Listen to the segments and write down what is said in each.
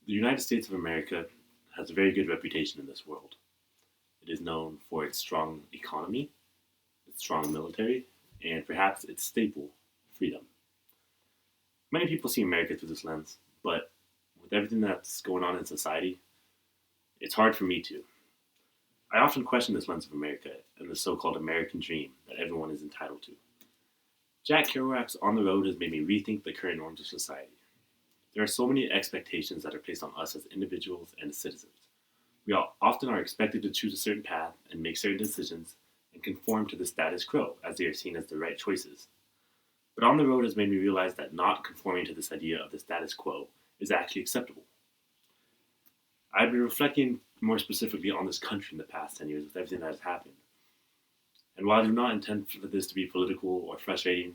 The United States of America has a very good reputation in this world. It is known for its strong economy, its strong military, and perhaps its staple, freedom. Many people see America through this lens, but with everything that's going on in society, it's hard for me to. I often question this lens of America and the so called American dream that everyone is entitled to. Jack Kerouac's On the Road has made me rethink the current norms of society. There are so many expectations that are placed on us as individuals and citizens. We all often are expected to choose a certain path and make certain decisions and conform to the status quo as they are seen as the right choices. But On the Road has made me realize that not conforming to this idea of the status quo is actually acceptable. I've been reflecting more specifically on this country in the past 10 years with everything that has happened. And while I do not intend for this to be political or frustrating,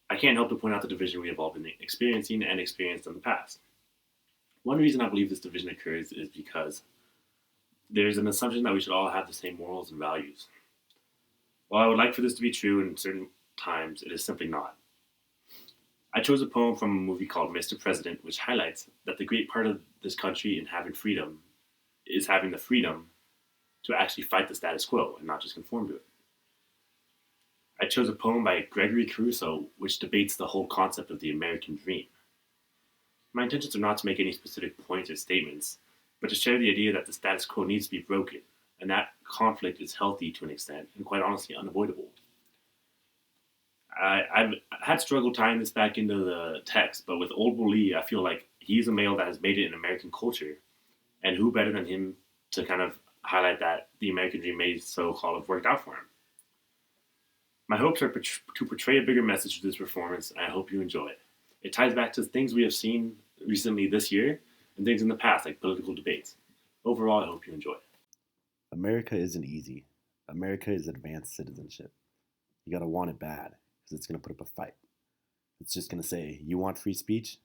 I can't help to point out the division we have all been experiencing and experienced in the past. One reason I believe this division occurs is because there is an assumption that we should all have the same morals and values. While I would like for this to be true in certain times, it is simply not. I chose a poem from a movie called Mr. President, which highlights that the great part of this country in having freedom is having the freedom to actually fight the status quo and not just conform to it. I chose a poem by Gregory Caruso, which debates the whole concept of the American dream. My intentions are not to make any specific points or statements, but to share the idea that the status quo needs to be broken, and that conflict is healthy to an extent, and quite honestly unavoidable. I've had struggle tying this back into the text, but with Old Bull Lee, I feel like he's a male that has made it in American culture, and who better than him to kind of highlight that the American dream may so-called have worked out for him. My hopes are to portray a bigger message with this performance, and I hope you enjoy it. It ties back to things we have seen recently this year and things in the past, like political debates. Overall, I hope you enjoy it. America isn't easy. America is advanced citizenship. You gotta want it bad, because it's gonna put up a fight. It's just gonna say, you want free speech?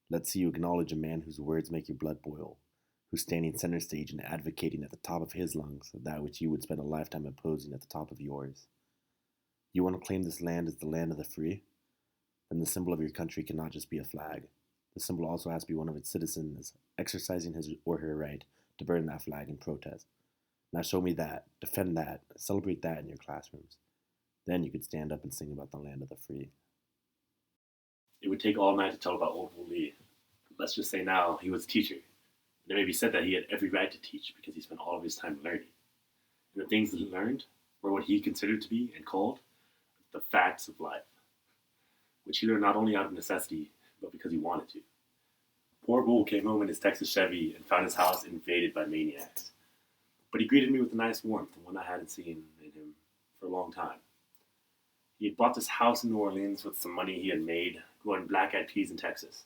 Let's see you acknowledge a man whose words make your blood boil, who's standing center stage and advocating at the top of his lungs that which you would spend a lifetime opposing at the top of yours. You want to claim this land as the land of the free? Then the symbol of your country cannot just be a flag. The symbol also has to be one of its citizens exercising his or her right to burn that flag in protest. Now show me that, defend that, celebrate that in your classrooms. Then you could stand up and sing about the land of the free. It would take all night to tell about Old Bull Lee. Let's just say now he was a teacher. And it may be said that he had every right to teach because he spent all of his time learning. And the things that he learned were what he considered to be and called the facts of life, which he learned not only out of necessity, but because he wanted to. Poor Bull came home in his Texas Chevy and found his house invaded by maniacs. But he greeted me with a nice warmth, one I hadn't seen in him for a long time. He had bought this house in New Orleans with some money he had made growing black-eyed peas in Texas,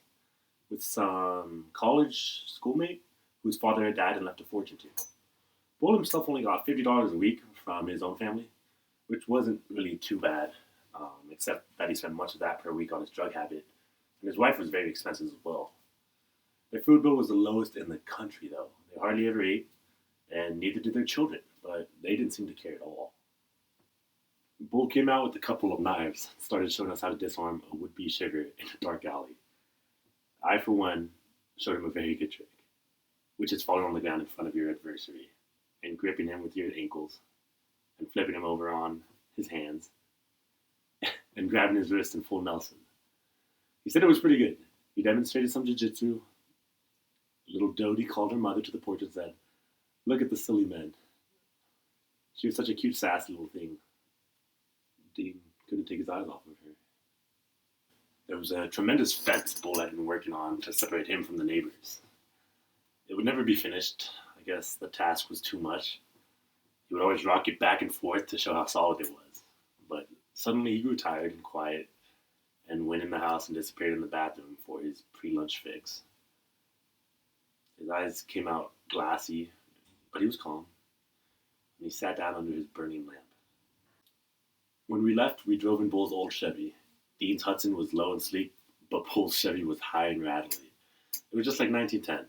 with some college schoolmate whose father had died and left a fortune to. Bull himself only got $50 a week from his own family, which wasn't really too bad, except that he spent much of that per week on his drug habit, and his wife was very expensive as well. Their food bill was the lowest in the country, though. They hardly ever ate, and neither did their children, but they didn't seem to care at all. Bull came out with a couple of knives and started showing us how to disarm a would-be sugar in a dark alley. I, for one, showed him a very good trick, which is falling on the ground in front of your adversary and gripping him with your ankles and flipping him over on his hands and grabbing his wrist in full Nelson. He said it was pretty good. He demonstrated some jiu-jitsu. Little Dodie called her mother to the porch and said, "Look at the silly man." She was such a cute, sassy little thing. Dean couldn't take his eyes off of her. There was a tremendous fence Bull had been working on to separate him from the neighbors. It would never be finished. I guess the task was too much. He would always rock it back and forth to show how solid it was. But suddenly he grew tired and quiet and went in the house and disappeared in the bathroom for his pre-lunch fix. His eyes came out glassy, but he was calm, and he sat down under his burning lamp. When we left, we drove in Bull's old Chevy. Dean's Hudson was low and sleek, but Bull's Chevy was high and rattly. It was just like 1910.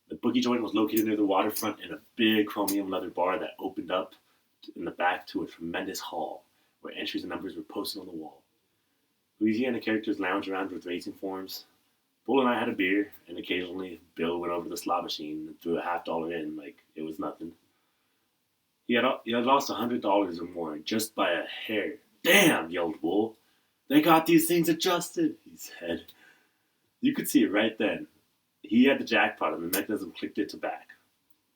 The boogie joint was located near the waterfront in a big chromium leather bar that opened up in the back to a tremendous hall where entries and numbers were posted on the wall. Louisiana characters lounged around with racing forms. Bull and I had a beer, and occasionally Bill went over to the slot machine and threw a $50 in like it was nothing. He had lost $100 or more just by a hair. Damn, yelled Bull. They got these things adjusted, he said. You could see it right then. He had the jackpot and the mechanism clicked it to back.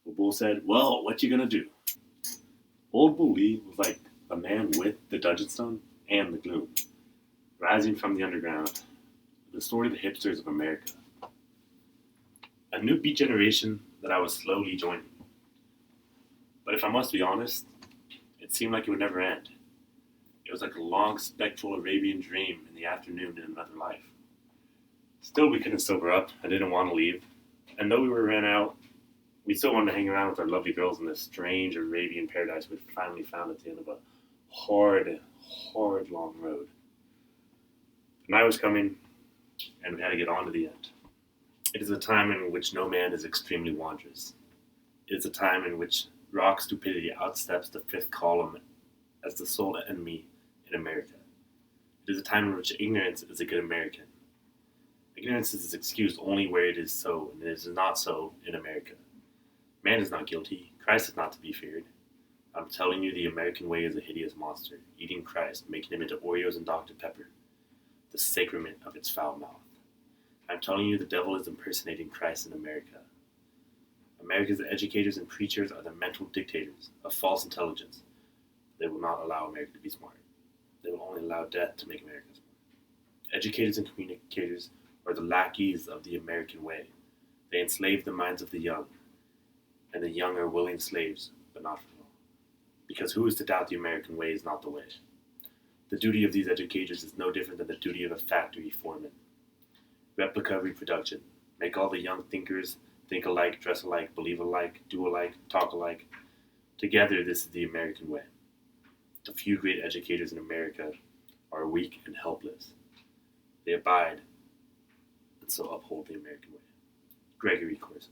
Well, Bull said, well, what you gonna do? Old Bull Lee was like a man with the Dungeon Stone and the gloom, rising from the underground. The story of the hipsters of America. A new beat generation that I was slowly joining. But if I must be honest, it seemed like it would never end. It was like a long spectral Arabian dream in the afternoon in another life. Still, we couldn't sober up. I didn't want to leave. And though we were ran out, we still wanted to hang around with our lovely girls in this strange Arabian paradise we'd finally found at the end of a hard, hard long road. The night was coming, and we had to get on to the end. It is a time in which no man is extremely wondrous. It is a time in which rock stupidity outsteps the fifth column as the sole enemy in America. It is a time in which ignorance is a good American. Ignorance is excused only where it is so, and it is not so in America. Man is not guilty. Christ is not to be feared. I'm telling you, the American way is a hideous monster, eating Christ, making him into Oreos and Dr. Pepper, the sacrament of its foul mouth. I'm telling you, the devil is impersonating Christ in America. America's educators and preachers are the mental dictators of false intelligence. They will not allow America to be smart. They will only allow death to make America smart. Educators and communicators are the lackeys of the American way. They enslave the minds of the young, and the young are willing slaves, but not for long. Because who is to doubt the American way is not the way? The duty of these educators is no different than the duty of a factory foreman. Replica reproduction. Make all the young thinkers think alike, dress alike, believe alike, do alike, talk alike. Together, this is the American way. The few great educators in America are weak and helpless. They abide and so uphold the American way. Gregory Corso.